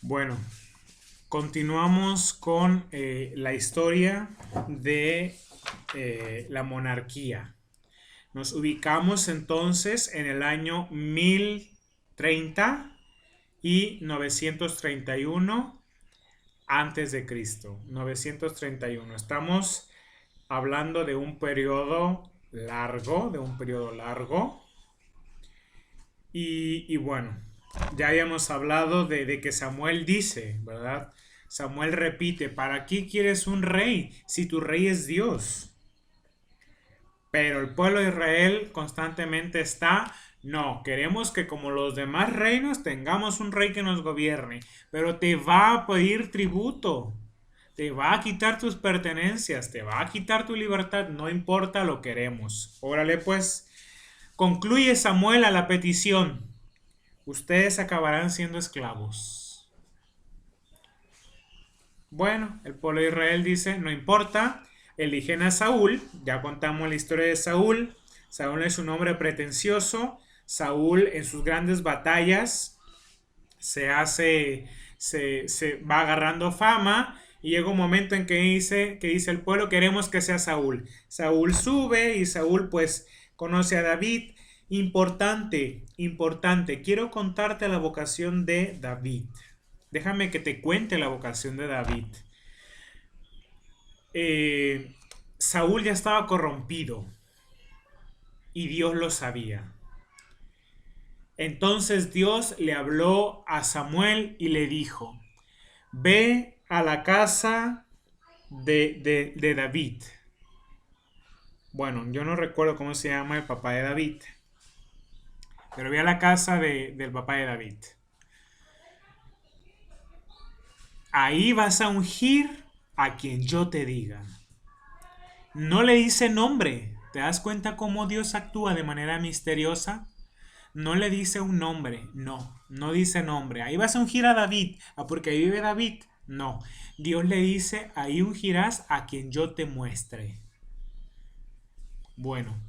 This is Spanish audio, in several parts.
Bueno, continuamos con la historia de la monarquía. Nos ubicamos entonces en el año 1030 y 931 antes de Cristo. 931. Estamos hablando de un periodo largo. Y bueno, ya habíamos hablado de que Samuel dice, ¿verdad? Samuel repite, ¿para qué quieres un rey si tu rey es Dios? Pero el pueblo de Israel constantemente está, no, queremos que como los demás reinos tengamos un rey que nos gobierne, pero te va a pedir tributo, te va a quitar tus pertenencias, te va a quitar tu libertad, no importa, lo queremos. Órale pues, concluye Samuel a la petición. Ustedes acabarán siendo esclavos. Bueno, el pueblo de Israel dice, no importa, eligen a Saúl, ya contamos la historia de Saúl. Saúl es un hombre pretencioso. Saúl en sus grandes batallas se va agarrando fama y llega un momento en que dice el pueblo, queremos que sea Saúl. Saúl sube y Saúl pues conoce a David. Importante, quiero contarte la vocación de David. Déjame que te cuente la vocación de David. Eh, Saúl ya estaba corrompido y Dios lo sabía. Entonces Dios le habló a Samuel y le dijo, ve a la casa de David. Bueno, yo no recuerdo cómo se llama el papá de David, pero ve a la casa del papá de David. Ahí vas a ungir a quien yo te diga. No le dice nombre. ¿Te das cuenta cómo Dios actúa de manera misteriosa? No le dice un nombre, no dice nombre. Ahí vas a ungir a David, porque ahí vive David. No, Dios le dice, ahí ungirás a quien yo te muestre. Bueno,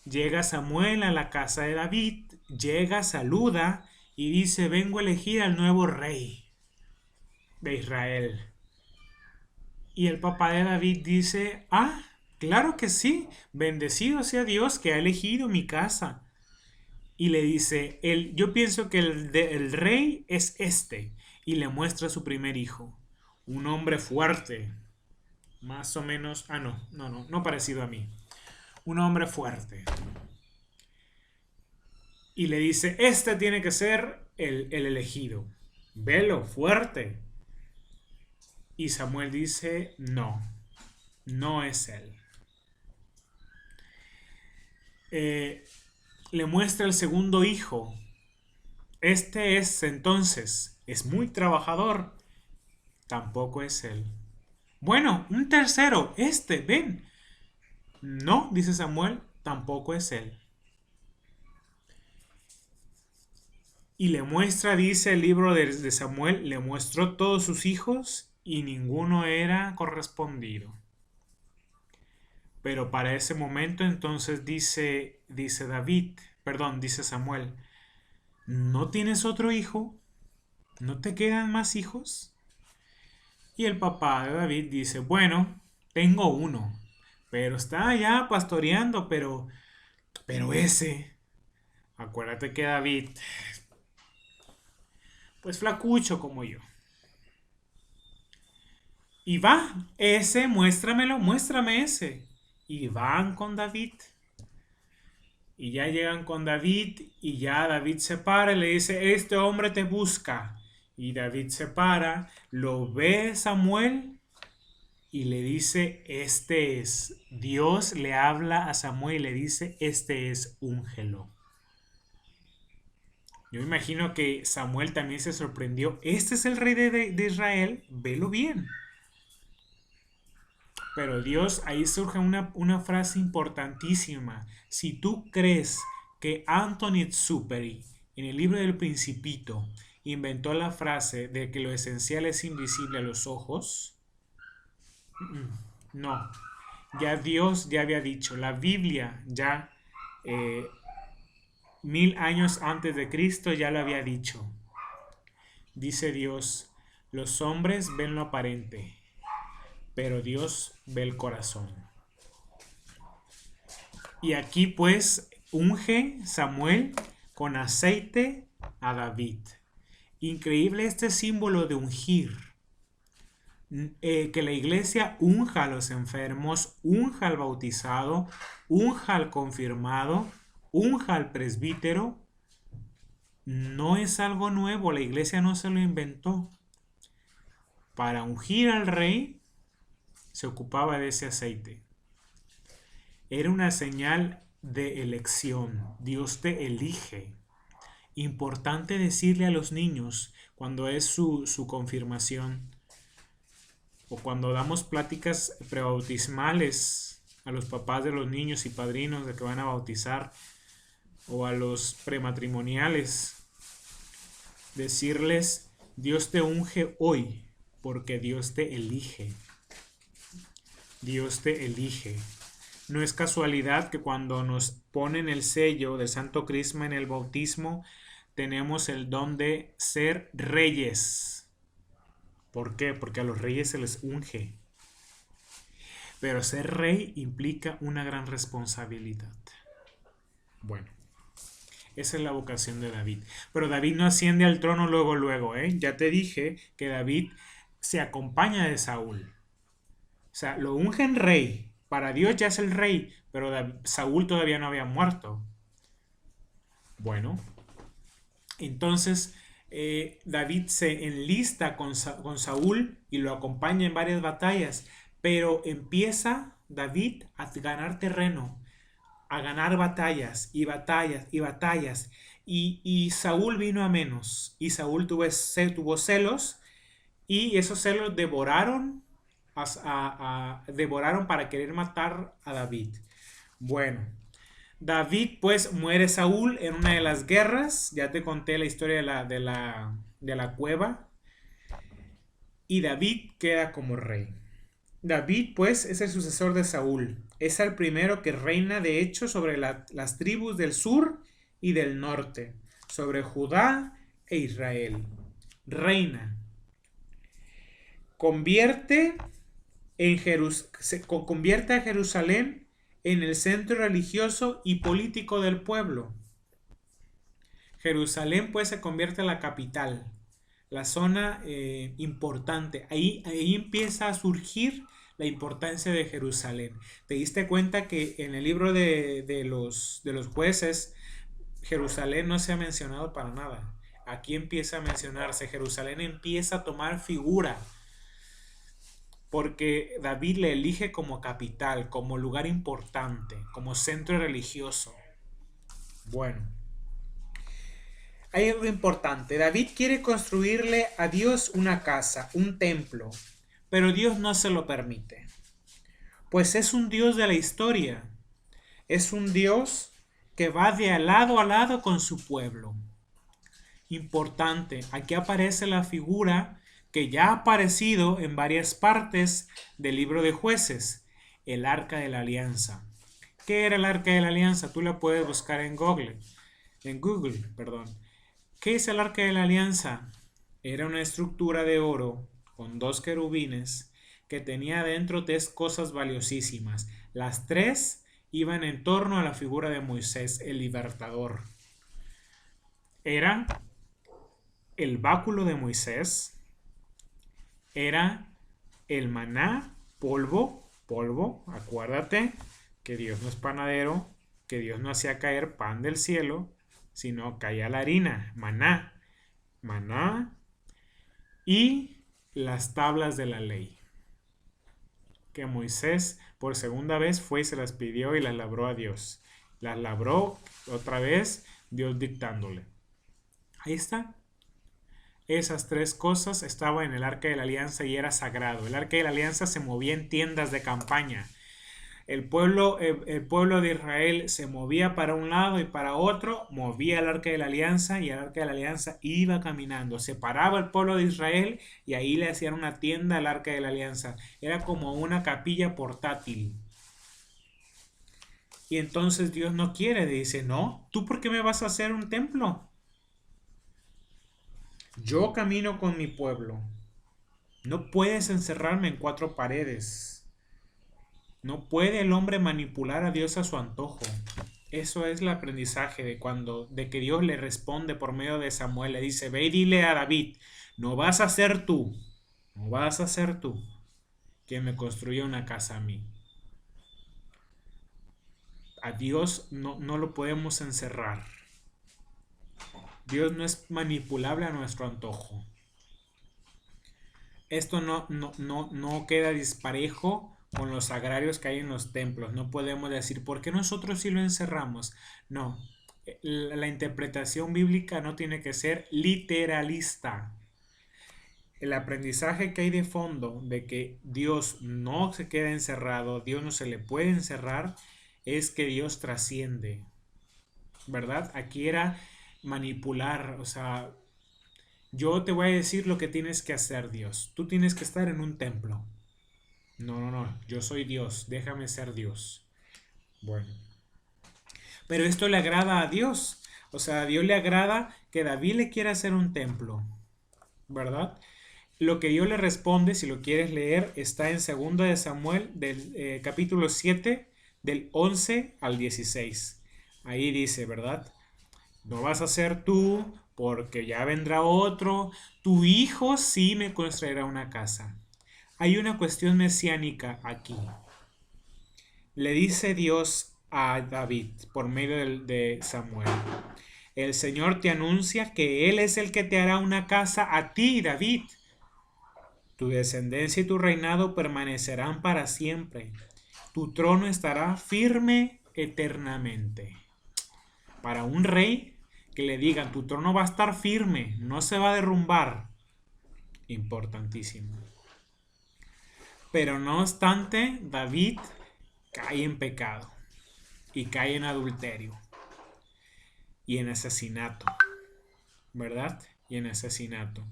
llega Samuel a la casa de David, llega, saluda y dice, vengo a elegir al nuevo rey de Israel. Y el papá de David dice, claro que sí, bendecido sea Dios que ha elegido mi casa. Y le dice, yo pienso que el rey es este. Y le muestra a su primer hijo. Un hombre fuerte. Más o menos, no parecido a mí. Un hombre fuerte. Y le dice, este tiene que ser el elegido. Velo, fuerte. Y Samuel dice, no es él. Le muestra el segundo hijo. Este es entonces, es muy trabajador. Tampoco es él. Bueno, un tercero, ven. No, dice Samuel, tampoco es él. Y le muestra, dice el libro de Samuel, le mostró todos sus hijos y ninguno era correspondido. Pero para ese momento entonces dice dice Samuel, ¿no tienes otro hijo? ¿No te quedan más hijos? Y el papá de David dice, bueno, tengo uno, pero está allá pastoreando, pero ese, acuérdate que David, pues flacucho como yo. Y va, ese, muéstrame ese. Y van con David. Y ya llegan con David y ya David se para y le dice, este hombre te busca. Y David se para, lo ve Samuel y le dice, este es. Dios le habla a Samuel y le dice, este es, úngelo. Yo imagino que Samuel también se sorprendió. Este es el rey de Israel, velo bien. Pero Dios, ahí surge una frase importantísima. Si tú crees que Anthony Exupéry, en el libro del Principito, inventó la frase de que lo esencial es invisible a los ojos, no. Ya Dios ya había dicho, la Biblia ya 1000 años antes de Cristo ya lo había dicho. Dice Dios, Los hombres ven lo aparente, pero Dios ve el corazón. Y aquí pues unge Samuel con aceite a David. Increíble este símbolo de ungir. Que la iglesia unja a los enfermos, unja al bautizado, unja al confirmado, unja al presbítero. No es algo nuevo, la iglesia no se lo inventó. Para ungir al rey se ocupaba de ese aceite. Era una señal de elección. Dios te elige. Importante decirle a los niños cuando es su confirmación o cuando damos pláticas prebautismales a los papás de los niños y padrinos de que van a bautizar o a los prematrimoniales, decirles: Dios te unge hoy porque Dios te elige. Dios te elige. No es casualidad que cuando nos ponen el sello del Santo Crisma en el bautismo, tenemos el don de ser reyes. ¿Por qué? Porque a los reyes se les unge. Pero ser rey implica una gran responsabilidad. Bueno, esa es la vocación de David. Pero David no asciende al trono luego, ¿eh? Ya te dije que David se acompaña de Saúl. O sea, lo ungen rey. Para Dios ya es el rey, pero Saúl todavía no había muerto. Bueno, entonces David se enlista con Saúl y lo acompaña en varias batallas, pero empieza David a ganar terreno, a ganar batallas y batallas y batallas. Y Saúl vino a menos, y Saúl tuvo celos, y esos celos devoraron para querer matar a David. Bueno, David pues muere Saúl en una de las guerras. Ya te conté la historia de la cueva. Y David queda como rey. David pues es el sucesor de Saúl. Es el primero que reina de hecho sobre las tribus del sur y del norte. Sobre Judá e Israel. Reina. Convierte a Jerusalén en el centro religioso y político del pueblo. Jerusalén pues se convierte en la capital, la zona importante. Ahí empieza a surgir la importancia de Jerusalén. ¿Te diste cuenta que en el libro de los jueces Jerusalén no se ha mencionado para nada? Aquí empieza a mencionarse. Jerusalén empieza a tomar figura porque David le elige como capital, como lugar importante, como centro religioso. Bueno, hay algo importante. David quiere construirle a Dios una casa, un templo, pero Dios no se lo permite. Pues es un Dios de la historia. Es un Dios que va de lado a lado con su pueblo. Importante, aquí aparece la figura que ya ha aparecido en varias partes del libro de Jueces, el Arca de la Alianza. ¿Qué era el Arca de la Alianza? Tú la puedes buscar en Google. ¿Qué es el Arca de la Alianza? Era una estructura de oro con 2 querubines que tenía dentro 3 cosas valiosísimas. Las 3 iban en torno a la figura de Moisés, el libertador. Era el báculo de Moisés, era el maná, polvo, acuérdate que Dios no es panadero, que Dios no hacía caer pan del cielo, sino caía la harina, maná, y las tablas de la ley, que Moisés por segunda vez fue y se las pidió y las labró a Dios. Las labró otra vez, Dios dictándole. Ahí está. Esas 3 cosas estaban en el Arca de la Alianza y era sagrado. El Arca de la Alianza se movía en tiendas de campaña. El pueblo de Israel se movía para un lado y para otro, movía el Arca de la Alianza y el Arca de la Alianza iba caminando. Separaba el pueblo de Israel y ahí le hacían una tienda al Arca de la Alianza. Era como una capilla portátil. Y entonces Dios no quiere, dice: no, ¿tú por qué me vas a hacer un templo? Yo camino con mi pueblo. No puedes encerrarme en cuatro paredes. No puede el hombre manipular a Dios a su antojo. Eso es el aprendizaje de que Dios le responde por medio de Samuel. Le dice, ve y dile a David, no vas a ser tú, no vas a ser tú quien me construya una casa a mí. A Dios no lo podemos encerrar. Dios no es manipulable a nuestro antojo. Esto no queda disparejo con los agrarios que hay en los templos. No podemos decir, ¿por qué nosotros sí lo encerramos? No, la interpretación bíblica no tiene que ser literalista. El aprendizaje que hay de fondo de que Dios no se queda encerrado, Dios no se le puede encerrar, es que Dios trasciende, ¿verdad? Aquí era manipular, o sea, yo te voy a decir lo que tienes que hacer, Dios. Tú tienes que estar en un templo. No, yo soy Dios, déjame ser Dios. Bueno, pero esto le agrada a Dios. O sea, a Dios le agrada que David le quiera hacer un templo, ¿verdad? Lo que Dios le responde, si lo quieres leer, está en 2 de Samuel, del capítulo 7, del 11 al 16. Ahí dice, ¿verdad? No vas a ser tú, porque ya vendrá otro. Tu hijo sí me construirá una casa. Hay una cuestión mesiánica aquí. Le dice Dios a David por medio de Samuel. El Señor te anuncia que Él es el que te hará una casa a ti, David. Tu descendencia y tu reinado permanecerán para siempre. Tu trono estará firme eternamente. Para un rey que le digan, tu trono va a estar firme, no se va a derrumbar. Importantísimo. Pero no obstante, David cae en pecado y cae en adulterio y en asesinato, ¿verdad? Y en asesinato.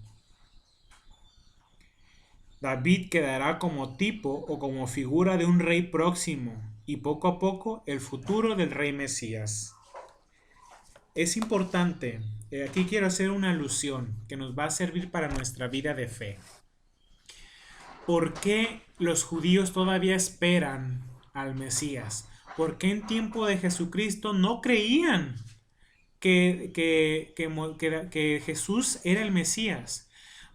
David quedará como tipo o como figura de un rey próximo y poco a poco el futuro del rey Mesías. Es importante, aquí quiero hacer una alusión que nos va a servir para nuestra vida de fe. ¿Por qué los judíos todavía esperan al Mesías? ¿Por qué en tiempo de Jesucristo no creían que Jesús era el Mesías?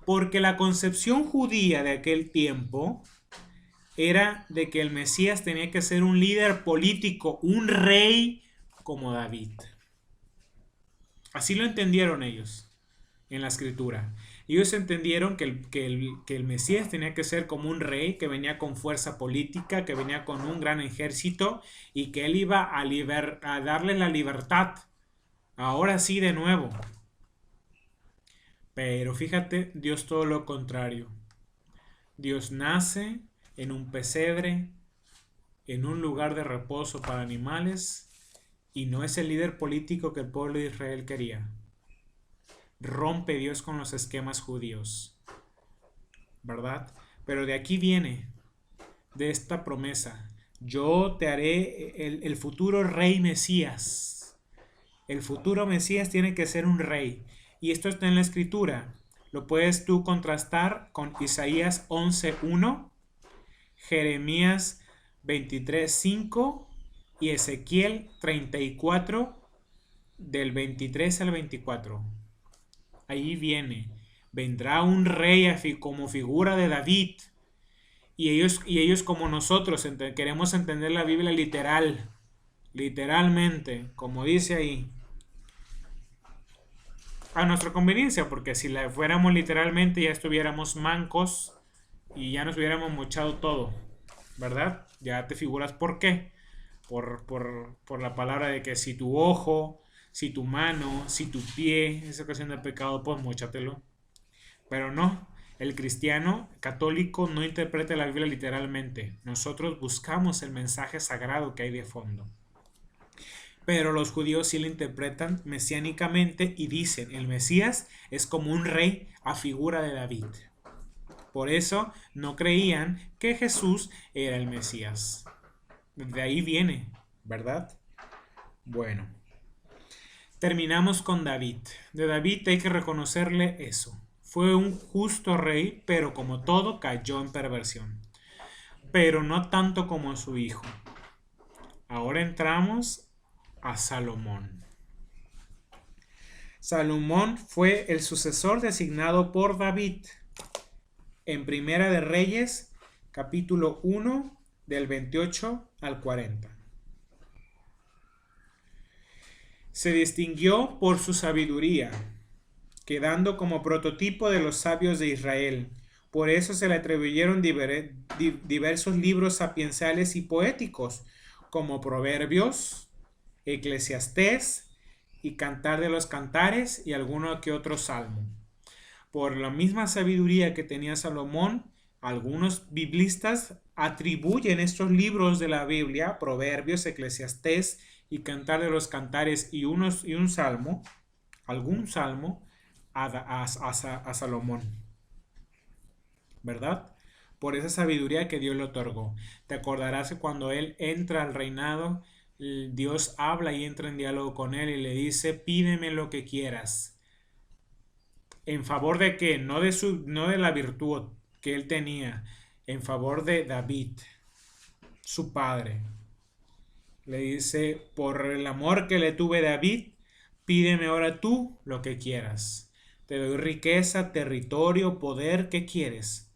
Porque la concepción judía de aquel tiempo era de que el Mesías tenía que ser un líder político, un rey como David. Así lo entendieron ellos en la escritura. Ellos entendieron que el Mesías tenía que ser como un rey, que venía con fuerza política, que venía con un gran ejército y que él iba a darle la libertad. Ahora sí, de nuevo. Pero fíjate, Dios todo lo contrario. Dios nace en un pesebre, en un lugar de reposo para animales, y no es el líder político que el pueblo de Israel quería. Rompe Dios con los esquemas judíos, ¿verdad? Pero de aquí viene, de esta promesa, yo te haré el futuro rey Mesías. El futuro Mesías tiene que ser un rey. Y esto está en la escritura. Lo puedes tú contrastar con Isaías 11:1, Jeremías 23:5 y Ezequiel 34 del 23 al 24. Ahí viene, vendrá un rey como figura de David. Y ellos como nosotros queremos entender la Biblia literalmente, como dice ahí, a nuestra conveniencia, porque si la fuéramos literalmente ya estuviéramos mancos y ya nos hubiéramos mochado todo, ¿verdad? Ya te figuras por qué. Por la palabra de que si tu ojo, si tu mano, si tu pie es ocasión de pecado, pues móchatelo. Pero no, el cristiano católico no interpreta la Biblia literalmente. Nosotros buscamos el mensaje sagrado que hay de fondo. Pero los judíos sí lo interpretan mesiánicamente y dicen, el Mesías es como un rey a figura de David. Por eso no creían que Jesús era el Mesías. De ahí viene, ¿verdad? Bueno, terminamos con David. De David hay que reconocerle eso. Fue un justo rey, pero como todo cayó en perversión. Pero no tanto como su hijo. Ahora entramos a Salomón. Salomón fue el sucesor designado por David. En Primera de Reyes, capítulo 1, del 28 al 40. Se distinguió por su sabiduría, quedando como prototipo de los sabios de Israel. Por eso se le atribuyeron diversos libros sapienciales y poéticos, como Proverbios, Eclesiastés y Cantar de los Cantares y alguno que otro salmo. Por la misma sabiduría que tenía Salomón, algunos biblistas atribuyen estos libros de la Biblia, Proverbios, Eclesiastés y Cantar de los Cantares y un salmo, algún salmo, a Salomón, ¿verdad? Por esa sabiduría que Dios le otorgó. Te acordarás que cuando él entra al reinado, Dios habla y entra en diálogo con él y le dice: pídeme lo que quieras. ¿En favor de qué? No de la virtud que él tenía, en favor de David, su padre. Le dice: por el amor que le tuve a David, pídeme ahora tú lo que quieras. Te doy riqueza, territorio, poder, ¿qué quieres?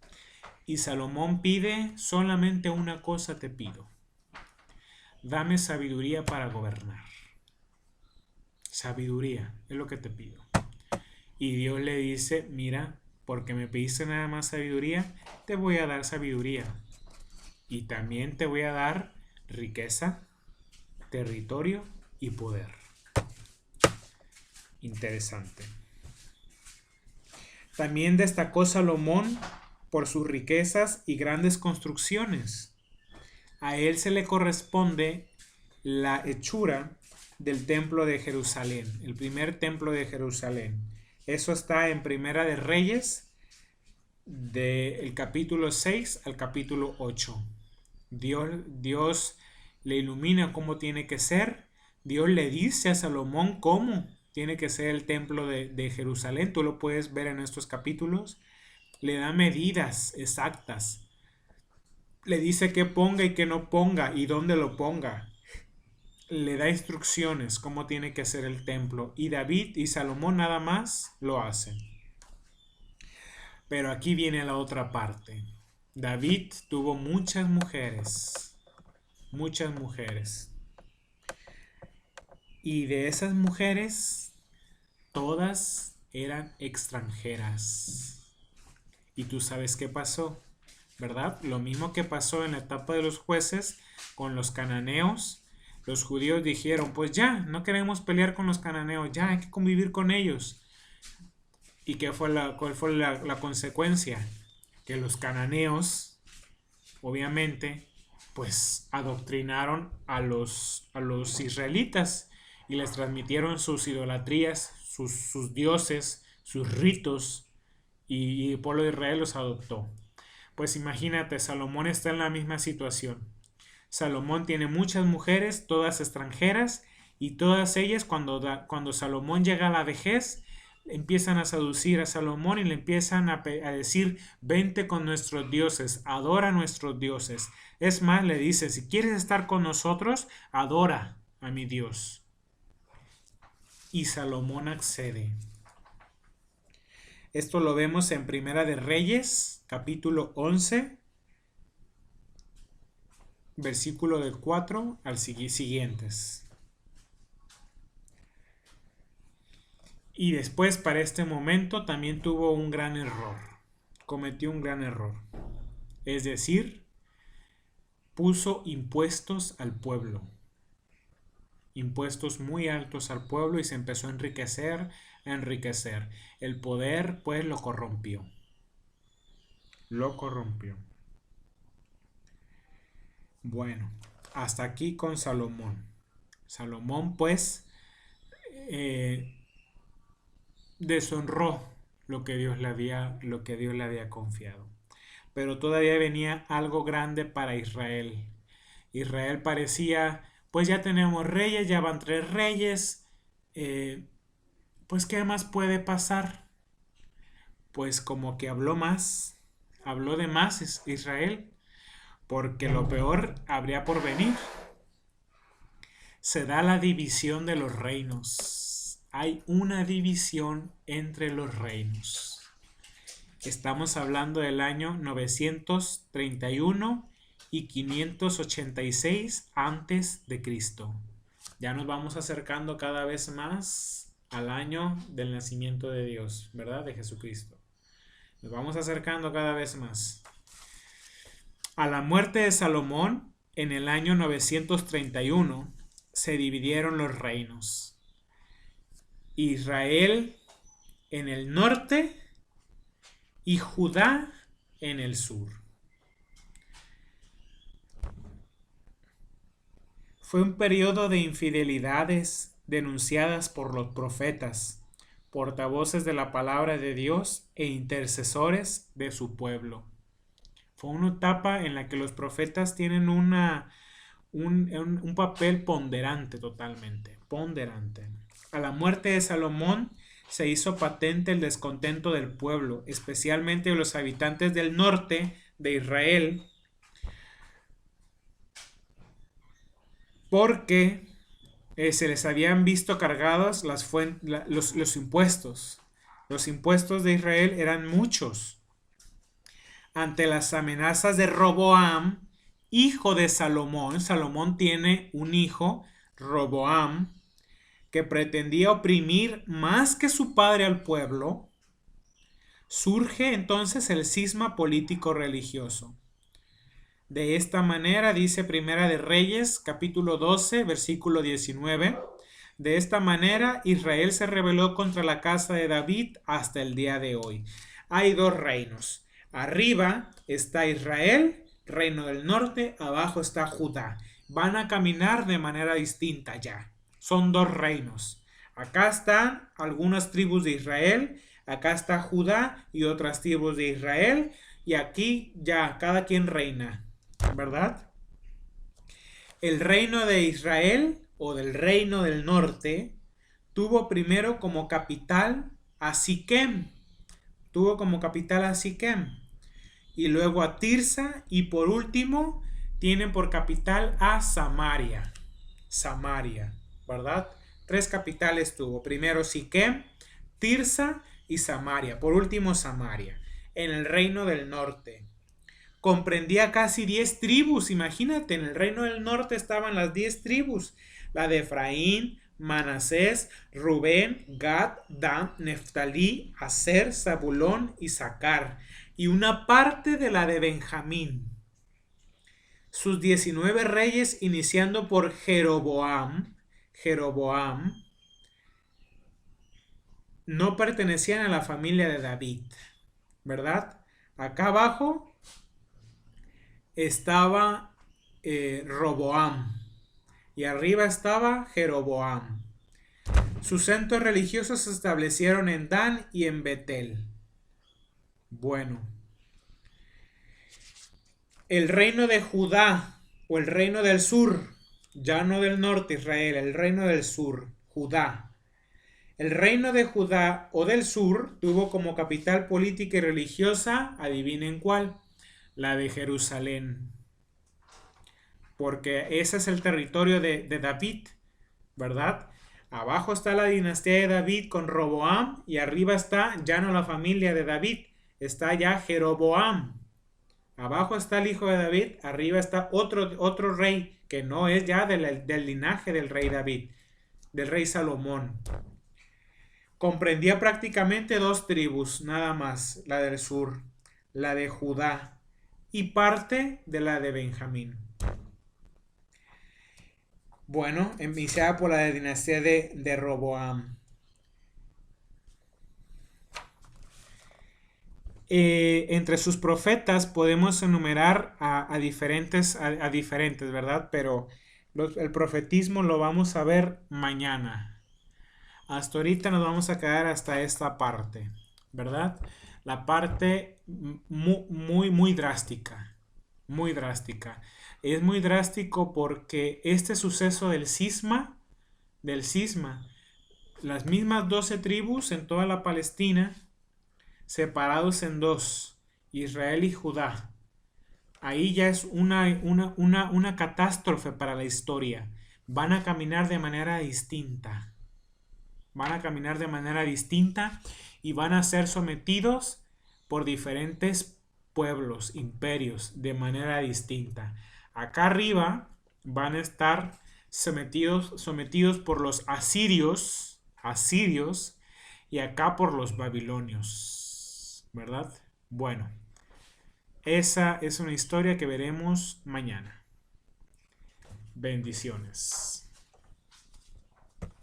Y Salomón pide: solamente una cosa te pido. Dame sabiduría para gobernar. Sabiduría es lo que te pido. Y Dios le dice: mira, porque me pediste nada más sabiduría, te voy a dar sabiduría. Y también te voy a dar riqueza, territorio y poder. Interesante. También destacó Salomón por sus riquezas y grandes construcciones. A él se le corresponde la hechura del templo de Jerusalén, el primer templo de Jerusalén. Eso está en Primera de Reyes, del capítulo 6 al capítulo 8. Dios le ilumina cómo tiene que ser. Dios le dice a Salomón cómo tiene que ser el templo de Jerusalén. Tú lo puedes ver en estos capítulos. Le da medidas exactas. Le dice qué ponga y qué no ponga y dónde lo ponga. Le da instrucciones cómo tiene que ser el templo. Y David y Salomón nada más lo hacen. Pero aquí viene la otra parte. David tuvo muchas mujeres. Muchas mujeres. Y de esas mujeres, todas eran extranjeras. Y tú sabes qué pasó, ¿verdad? Lo mismo que pasó en la etapa de los jueces con los cananeos. Los judíos dijeron: pues ya, no queremos pelear con los cananeos, ya hay que convivir con ellos. ¿Y cuál fue la consecuencia? Que los cananeos, obviamente, pues adoctrinaron a los israelitas y les transmitieron sus idolatrías, sus dioses, sus ritos, y el pueblo de Israel los adoptó. Pues imagínate, Salomón está en la misma situación. Salomón tiene muchas mujeres, todas extranjeras, y todas ellas, cuando Salomón llega a la vejez, empiezan a seducir a Salomón y le empiezan a decir: vente con nuestros dioses, adora a nuestros dioses. Es más, le dice: si quieres estar con nosotros, adora a mi Dios. Y Salomón accede. Esto lo vemos en Primera de Reyes, capítulo 11, versículo del 4 al siguientes. Y después, para este momento, también tuvo un gran error. Cometió un gran error. Es decir, puso impuestos al pueblo. Impuestos muy altos al pueblo y se empezó a enriquecer. El poder, pues, lo corrompió. Lo corrompió. Bueno, hasta aquí con Salomón. Salomón, pues, deshonró lo que Dios le había confiado. Pero todavía venía algo grande para Israel. Israel parecía: pues ya tenemos reyes, ya van 3 reyes, pues ¿qué más puede pasar? pues como que habló de más Israel, porque lo peor habría por venir. Se da la división de los reinos. Hay una división entre los reinos. Estamos hablando del año 931 y 586 antes de Cristo. Ya nos vamos acercando cada vez más al año del nacimiento de Dios, ¿verdad? De Jesucristo. Nos vamos acercando cada vez más. A la muerte de Salomón, en el año 931, se dividieron los reinos. Israel en el norte y Judá en el sur. Fue un periodo de infidelidades denunciadas por los profetas, portavoces de la palabra de Dios e intercesores de su pueblo. Fue una etapa en la que los profetas tienen un papel ponderante totalmente, ponderante. A la muerte de Salomón se hizo patente el descontento del pueblo, especialmente de los habitantes del norte de Israel, porque se les habían visto cargados los impuestos. Los impuestos de Israel eran muchos. Ante las amenazas de Roboam, hijo de Salomón, Salomón tiene un hijo, Roboam, que pretendía oprimir más que su padre al pueblo, surge entonces el cisma político-religioso. De esta manera, dice Primera de Reyes, capítulo 12, versículo 19, de esta manera Israel se rebeló contra la casa de David hasta el día de hoy. Hay dos reinos. Arriba está Israel, reino del norte, abajo está Judá. Van a caminar de manera distinta ya. Son dos reinos. Acá están algunas tribus de Israel, acá está Judá y otras tribus de Israel, y aquí ya cada quien reina, ¿verdad? El reino de Israel o del reino del norte tuvo primero como capital a Siquem. Y luego a Tirsa, y por último tienen por capital a Samaria, ¿verdad? 3 capitales tuvo. Primero Siquem, Tirsa y Samaria. Por último Samaria, en el reino del norte. Comprendía casi 10 tribus, imagínate, en el reino del norte estaban las 10 tribus. La de Efraín, Manasés, Rubén, Gad, Dan, Neftalí, Aser, Zabulón y Sacar, y una parte de la de Benjamín. Sus 19 reyes, iniciando por Jeroboam, no pertenecían a la familia de David, ¿verdad? Acá abajo estaba Roboam y arriba estaba Jeroboam. Sus centros religiosos se establecieron en Dan y en Betel. Bueno, el reino de Judá o el reino del sur, ya no del norte Israel, el reino del sur, Judá. El reino de Judá o del sur tuvo como capital política y religiosa, adivinen cuál, la de Jerusalén. Porque ese es el territorio de David, ¿verdad? Abajo está la dinastía de David con Roboam y arriba está ya no la familia de David, está ya Jeroboam. Abajo está el hijo de David, arriba está otro rey que no es ya del linaje del rey David, del rey Salomón. Comprendía prácticamente 2 tribus, nada más, la del sur, la de Judá y parte de la de Benjamín. Bueno, iniciada por la dinastía de Roboam. Entre sus profetas podemos enumerar a diferentes, ¿verdad? Pero el profetismo lo vamos a ver mañana. Hasta ahorita nos vamos a quedar hasta esta parte, ¿verdad? La parte muy drástica, muy drástica. Es muy drástico porque este suceso del cisma, las mismas 12 tribus en toda la Palestina separados en dos, Israel y Judá. Ahí ya es una catástrofe para la historia. Van a caminar de manera distinta. Van a caminar de manera distinta y van a ser sometidos por diferentes pueblos, imperios, de manera distinta. Acá arriba van a estar sometidos por los asirios, y acá por los babilonios, ¿verdad? Bueno, esa es una historia que veremos mañana. Bendiciones.